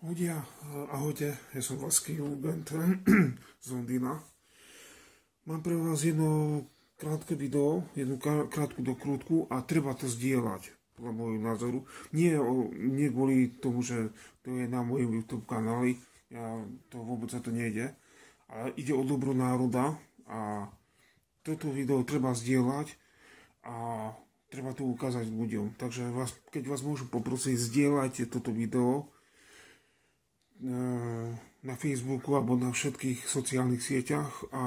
Ľudia, ahojte, ja som Vasky Lubent z Londýna. Mám pre vás jedno krátke video, jednu krátku dokrútku a treba to zdieľať, podľa môjho názoru. Nie kvôli tomu, že to je na mojom YouTube kanáli, to vôbec sa to nejde, ale ide o dobro národa a toto video treba zdieľať a treba to ukázať ľuďom. Takže keď vás môžem poprosiť, zdieľajte toto video na Facebooku alebo na všetkých sociálnych sieťach a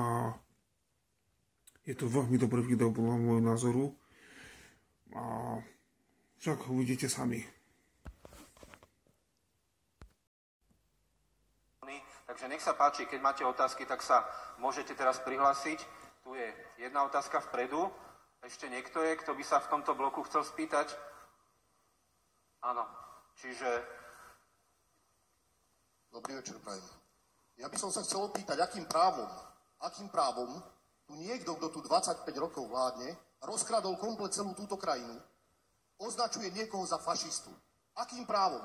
je to veľmi dobré video podľa môjho názoru a však uvidíte sami. Takže nech sa páči, keď máte otázky, tak sa môžete teraz prihlásiť. Tu je jedna otázka vpredu. Ešte niekto je, kto by sa v tomto bloku chcel spýtať? Áno, čiže... Dobrý večer, prajem. Ja by som sa chcel opýtať, akým právom tu niekto, kto tu 25 rokov vládne, rozkradol komplet celú túto krajinu, označuje niekoho za fašistu. Akým právom?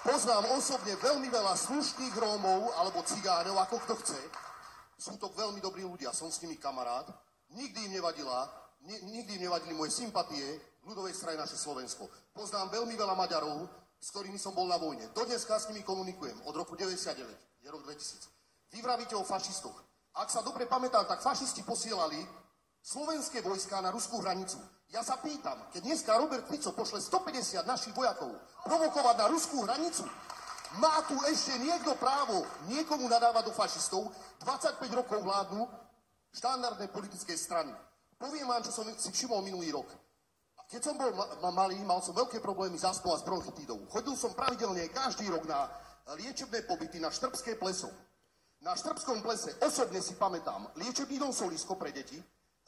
Poznám osobne veľmi veľa slušných Rómov alebo cigáňov, ako kto chce. Sú to veľmi dobrí ľudia, som s nimi kamarát. Nikdy im nevadili moje sympatie v ľudovej strane naše Slovensko. Poznám veľmi veľa Maďarov, s ktorými som bol na vojne. Dodneska s nimi komunikujem, od roku 99, je rok 2000. Vy vravíte o fašistoch. Ak sa dobre pamätám, tak fašisti posielali slovenské vojská na ruskú hranicu. Ja sa pýtam, keď dneska Robert Fico pošle 150 našich vojakov provokovať na ruskú hranicu, má tu ešte niekto právo niekomu nadávať do fašistov? 25 rokov vládnu štandardné politické strany. Poviem vám, čo som si všimol minulý rok. Keď som bol malý, mal som veľké problémy s astmou a s bronchitídou. Chodil som pravidelne každý rok na liečebné pobyty na Štrbské pleso. Na Štrbskom plese osobne si pamätám liečebný dom Solisko pre deti,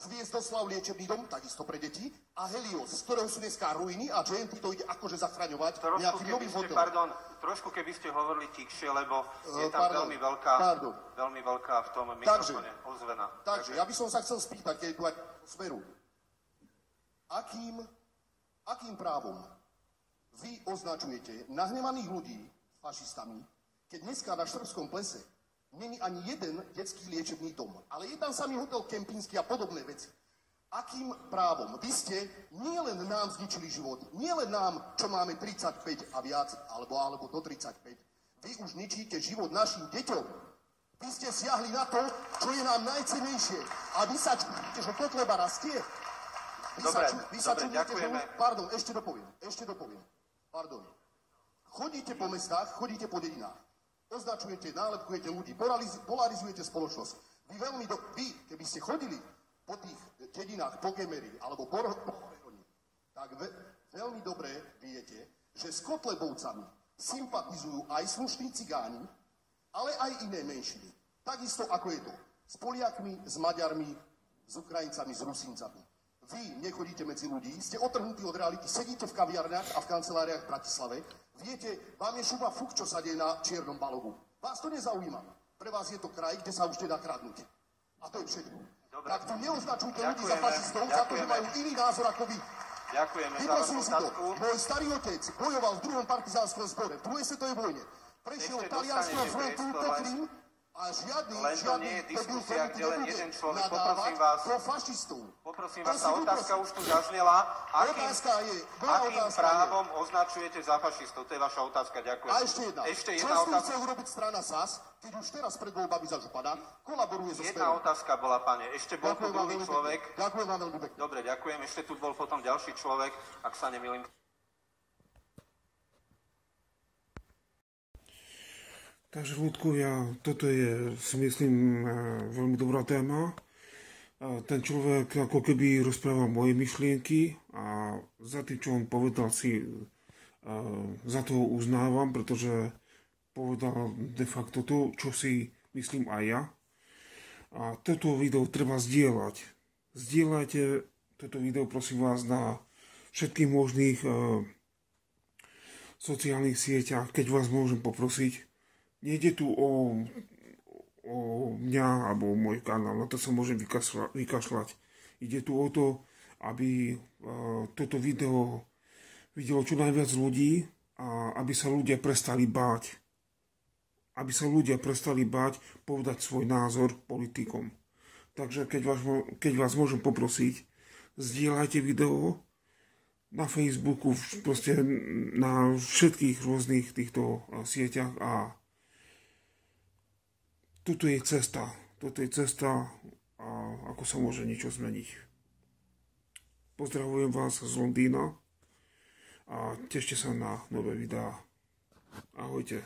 Hviezdoslav liečebný dom, takisto pre deti, a Helios, z ktorého sú dneska ruiny a JNT to ide akože zachraňovať nejakým novým hotelom. Trošku keby ste hovorili tichšie, lebo je tam veľmi veľká v tom mikrofóne ozvena. Takže ja by som sa chcel spýtať, keď je tu aj smeru. Akým právom vy označujete nahnevaných ľudí fašistami, keď dneska na Štrbskom plese není ani jeden detský liečebný dom, ale je tam samý hotel kempínsky a podobné veci. Akým právom? Vy ste nielen nám zničili život, nielen nám, čo máme 35 a viac, alebo do 35, vy už ničíte život našim deťom. Vy ste siahli na to, čo je nám najcennejšie. A vy sa čudíte, že Kotleba rastie. Dobre, ďakujeme. Pardon, ešte dopoviem. Pardon. Chodíte po mestách, chodíte po dedinách. Označujete, nálepkujete ľudí, polarizujete spoločnosť. Vy, keby ste chodili po tých dedinách, po Gemery, alebo po Horehoni, tak veľmi dobre viete, že s Kotlebovcami sympatizujú aj slušní cigáni, ale aj iné menšiny. Takisto ako je to s Poliakmi, s Maďarmi, s Ukrajincami, s Rusíncami. Vy nechodíte medzi ľudí, ste otrhnutí od reality, sedíte v kaviarniach a v kanceláriách v Bratislave, viete, vám je šupa fuk, čo sa deje na Čiernom Balogu. Vás to nezaujíma. Pre vás je to kraj, kde sa už nedá kradnúť. A to je všetko. Dobre. Tak tu neoznačujte ľudí za fašistov, za to, že majú iný názor ako vy. Ďakujeme za Vyprosil si to. otázku. Môj starý otec bojoval v 2. partizánskom zbore, v 2. svetovej vojne. Prešiel Ešte Taliansko a dostanete Frontu po priestor, Krym a žiadny len to nie je diskusia, kde len jeden človek. Poprosím nadávať vás, pro fašistov. tá otázka už tu zaznela. Otázka je, Akým právom označujete za fašistov? To je vaša otázka, ďakujem. A ešte jedna. Ešte Čo jedna s tým otázka. chce urobiť strana SAS, keď už teraz pred voľbami za župana kolaboruje so Jedna Smerom? otázka bola, pane. Ešte bol tu druhý človek. Ďakujem vám veľmi pekne. Dobre, ďakujem. Ešte tu bol potom ďalší človek, ak sa nemýlim. Takže ľudkovia, toto je, si myslím, veľmi dobrá téma. Ten človek ako keby rozprával moje myšlienky a za tým, čo on povedal, si za to uznávam, pretože povedal de facto to, čo si myslím aj ja. A toto video treba zdieľať. Zdieľajte toto video, prosím vás, na všetkých možných sociálnych sieťach, keď vás môžem poprosiť. Nejde tu o mňa alebo o môj kanál, na to sa môžem vykašľať. Ide tu o to, aby toto video videlo čo najviac ľudí a aby sa ľudia prestali báť. Aby sa ľudia prestali báť povedať svoj názor politikom. Takže keď vás môžem poprosiť, zdieľajte video na Facebooku, proste na všetkých rôznych týchto sieťach a toto je cesta, a ako sa môže niečo zmeniť. Pozdravujem vás z Londýna a tešte sa na nové videá. Ahojte.